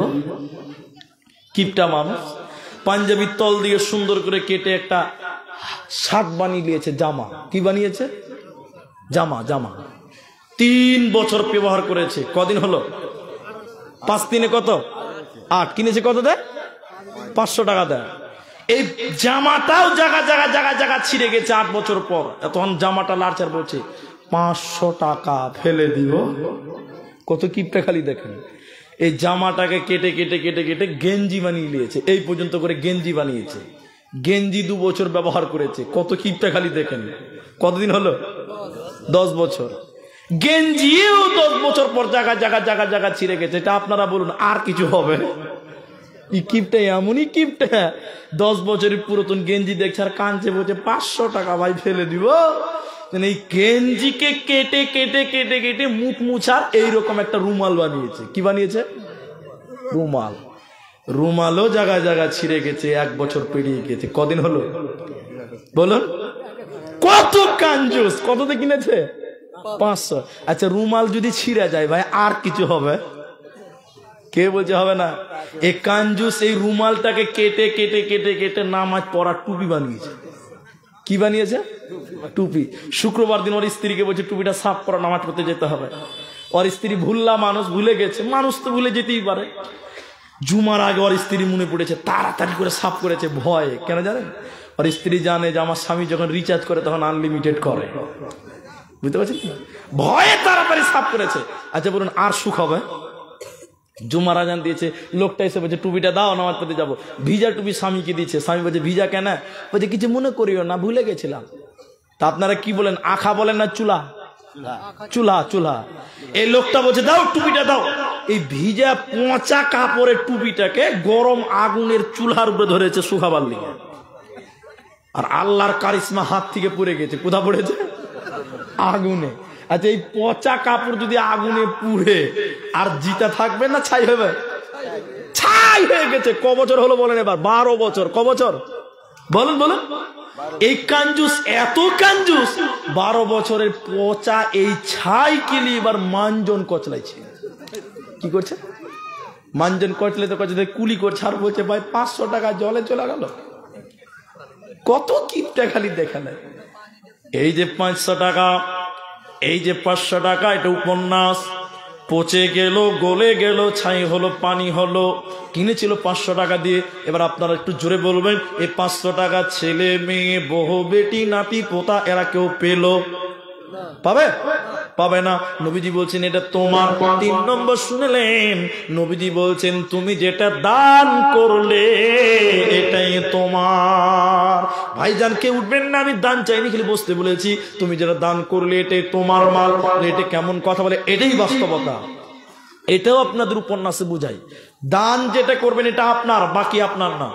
কিপটা মানুষ পাঞ্জাবির তল দিয়ে সুন্দর করে কেটে একটা শার্ট বানিয়ে নিয়েছে, জামা। কি বানিয়েছে? জামা। জামা 3 বছর ব্যবহার করেছে। কদিন হলো? 5 দিনে কত? 8। কিনেছে কত দেয়? 500 টাকা দেয়। এই জামাটাও জায়গা জায়গা জায়গা জায়গা ছিঁড়ে গেছে 8 বছর পর। তখন জামাটা লাড়চার বলছে 500 টাকা ফেলে দিব। কত কিপটা খালি দেখেন। এই জামাটাকে কেটে কেটে কেটে কেটে গেঞ্জি বানিয়ে নিয়েছে, এই পর্যন্ত করে গেঞ্জি বানিয়েছে। গেঞ্জি 2 বছর ব্যবহার করেছে। কত কিপটা খালি দেখেন। কতদিন হলো? 10 বছর। গেঞ্জিও 10 বছর পর জায়গা জায়গা জায়গা জায়গা ছিঁড়ে গেছে। এটা আপনারা বলুন আর কিছু হবে? এই কিপটা এমনই কিপটা, 10 বছরের পুরাতন গেঞ্জি দেখছে আর কাঁদছে, বলছে 500 টাকা ভাই ফেলে দিব। এই গেঞ্জিকে কেটে কেটে কেটে কেটে মুখ মুছার এইরকম একটা রুমাল বানিয়েছে। কি বানিয়েছে? রুমাল। রুমালও জায়গায় জায়গায় ছিঁড়ে গেছে, 1 বছর পেরিয়ে গেছে। কদিন হলো বলুন? কত কাঞ্জুস! কততে কিনেছে? 500। আচ্ছা, রুমাল যদি ছিঁড়ে যায় ভাই আর কিছু হবে? কে বলছে হবে না? এই কাঞ্জুস এই রুমালটাকে কেটে কেটে কেটে কেটে নামাজ পড়ার টুপি বানিয়েছে। কি বানিয়েছে? টুপি। শুক্রবার দিন ওর স্ত্রীকে বলছে টুপিটা সাফ করা, নামাজ পড়তে যেতে হবে। ওর স্ত্রী ভুললা মানুষ, ভুলে গেছে। মানুষ তো ভুলে যেতেই পারে। জুমার আগে ওর স্ত্রী মনে পড়েছে, তাড়াতাড়ি করে সাফ করেছে ভয়ে। কেন জানেন? ওর স্ত্রী জানে যে আমার স্বামী যখন রিচার্জ করে তখন আনলিমিটেড করে, বুঝতে পারছেন? ভয়ে তাড়াতাড়ি সাফ করেছে। আচ্ছা বলুন আর সুখ হবে? জুমার আজান দিয়েছে, লোকটা এসে বলছে টুপিটা দাও, নামাজ পড়তে যাবো। ভিজা টুপি স্বামীকে দিচ্ছে। স্বামী বলছে ভিজা কেন? বলছে কিছু মনে করিও না, ভুলে গেছিলাম। তা আপনারা কি বলেন, আখা বলেন না চুলা? চুলা। চুলা। এই লোকটা বলছে দাও টুপিটা দাও। এই ভিজা পচা কাপড়ের টুপিটাকে গরম আগুনের চুলার উপরে ধরেছে শুকাবার লিগে। আর আল্লাহর কারিশমা হাত থেকে পড়ে গেছে। কোথা পড়েছে? আগুনে। আচ্ছা, এই পচা কাপড় যদি আগুনে পুড়ে আর জিতা থাকবে না ছাই হবে? ছাই হয়ে গেছে। ক বছর হলো বলেন এবার? 12 বছর। ক বছর বলুন বলুন? এই কাঞ্জুস এত কাঞ্জুস, 12 বছরের পচা এই ছাই কিলি এবার মানজন কচলাইছে। কি করছে? মানজন কচলে তো কচলে কুলি করছে আর বলছে ভাই 500 টাকা জলে চলে গেল। কত কিপটা খালি দেখালে। এই যে 500 টাকা, এই যে 500 টাকা, এটা উপন্যাস। পচে গেল, গলে গেল, ছাই হলো, পানি হলো। কিনেছিল 500 টাকা দিয়ে। এবার আপনারা একটু জোরে বলবেন, এই 500 টাকা ছেলে মেয়ে বহু বেটি নাতি পোতা এরা কেউ পেল? পাবে? পাবে না। নবীজি বলছেন এটা তোমার। 3 নম্বর শুনলেন, নবীজি বলছেন তুমি যেটা দান করলে এটাই তোমার। ভাইজান কে উঠবেন না, আমি দান চাইনি, খালি বসতে বলেছি। তুমি যেটা দান করলে এটাই তোমার মাল। এটা কেমন কথা বলে? এটাই বাস্তবতা। এটাও আপনাদের উপন্যাসে বুঝাই। দান যেটা করবেন এটা আপনার, বাকি আপনার না।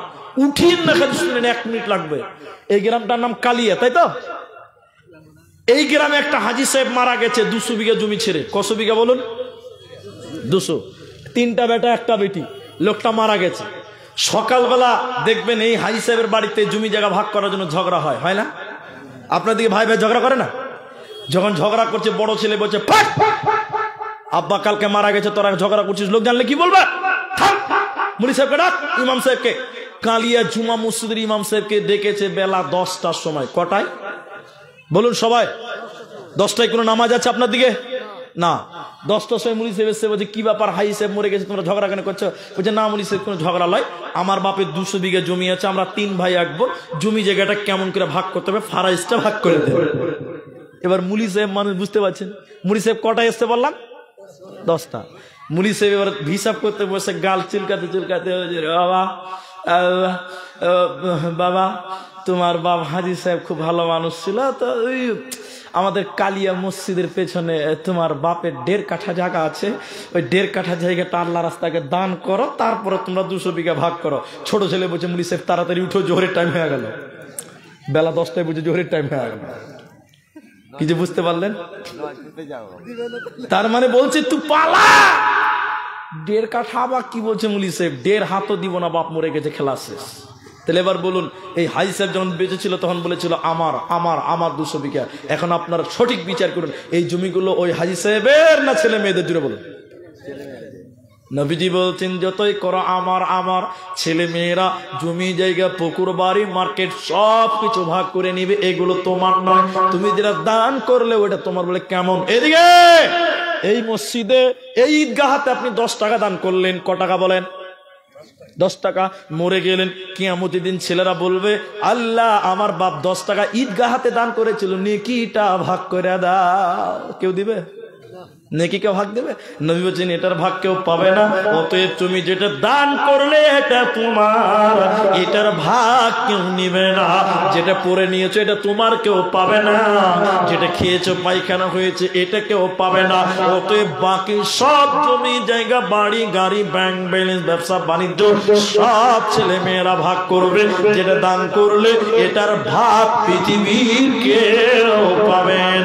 উঠিয়ে না, খালি শুনলেন 1 মিনিট লাগবে। এই গ্রামটার নাম কালিয়া, তাই তো? এই গ্রামে একটা হাজি সাহেব মারা গেছে 200 বিঘা জমি ছেড়ে। কত বিঘা বলুন? 200। 3টা বেটা 1টা বেটি। লোকটা মারা গেছে। সকালবেলা দেখবেন এই হাজি সাহেবের বাড়িতে জমি জায়গা ভাগ করার জন্য ঝগড়া হয়, হয় না? আপনার দিকে ভাই ভাই ঝগড়া করে না? যখন ঝগড়া করছে বড় ছেলে বলছে আব্বা কালকে মারা গেছে, তোরা ঝগড়া করছিস, লোক জানলে কি বলবে? মুলি সাহেবকে ডাক, ইমাম সাহেবকে। কালিয়া জুমা মসজিদের ইমাম সাহেবকে ডেকেছে বেলা 10টার সময়। কটায় বলুন সবাই? 10টায় কোনো নামাজ আছে আপনার দিকে? না 10টার সময় মুলি সাহেব এসে বলছে কি ব্যাপার হাই সাহেব মরে গেছে তোমরা ঝগড়া কেন করছো? বলছে না মুলি সাহেব কোনো ঝগড়া লয়, আমার বাপের 200 বিঘা জমি আছে, আমরা 3 ভাই একবার, জমি জায়গাটা কেমন করে ভাগ করতে হবে ফারাইজটা ভাগ করে দেবে। এবার মুলি সাহেব মানুষ বুঝতে পারছেন, মুলি সাহেব কটায় এসছে বললাম 10টা। মুলি সাহেব এবার হিসাব করতে বসে গাল চুলকাতে চুলকাতে বাবা বাবা তোমার বাবা হাজি সাহেব খুব ভালো মানুষ ছিল, তো ওই আমাদের কালিয়া মসজিদের পেছনে তোমার বাপের 1.5 কাঠা জায়গা আছে, ওই 1.5 কাঠা জায়গাটা আল্লাহ রাস্তাকে দান করো, তারপরে তোমরা 200 বিঘা ভাগ করো। ছোট ছেলে বলছে মুলি সাহেব তাড়াতাড়ি উঠো, জোহরের টাইম হয়ে গেল। বেলা 10টায় বুঝে জোহরের টাইম হয়ে গেল। কি যে বুঝতে পারলেন? তার মানে বলছে তুই পালা। 1.5 কাঠা আবার কি বলছে মুলি সাহেব, 1.5 হাতও দিব না, বাপ মরে গেছে, খেলা শেষ। তাহলে এবার বলুন, এই হাজি সাহেব যখন বেঁচে ছিল তখন বলেছিল আমার আমার আমার 200 বিঘা। এখন আপনারা সঠিক বিচার করুন, এই জমিগুলো ওই হাজি সাহেবের না ছেলে মেয়েদের? জুড়ে বলুন। নবীজি বলছেন যতই করো আমার আমার, ছেলে মেয়েরা জমি জায়গা পুকুর বাড়ি মার্কেট সব কিছু ভাগ করে নিবে, এগুলো তোমার নয়, তুমি যেটা দান করলে ওটা তোমার। বলে কেমন? এদিকে এই মসজিদে এই ঈদগাহাতে আপনি 10 টাকা দান করলেন, ক টাকা বলেন? 10 টাকা। মরে গেলেন, কিয়ামতের দিন ছেলেরা বলবে আল্লাহ আমার বাপ 10 টাকা ঈদগাহাতে দান করেছিল, নেকিটা ভাগ করে দাও। কেউ দিবে? নেকি কেউ ভাগ দেবে? নবী বলছেন এটার ভাগ কেউ পাবে না। অতএব তুমি যেটা দান করলে এটা তোমার, এটার ভাগ কেউ নিবে না। যেটা পরে নিয়েছো এটা তোমার, কেউ পাবে না। যেটা খেয়েছো পায়খানা হয়েছে এটা কেউ পাবে না। অতএব বাকি সব জমি জায়গা বাড়ি গাড়ি ব্যাংক ব্যালেন্স ব্যবসা বাণিজ্য সব ছেলে মেয়েরা ভাগ করবে। যেটা দান করলে এটার ভাগ পৃথিবীর কেউ পাবে না।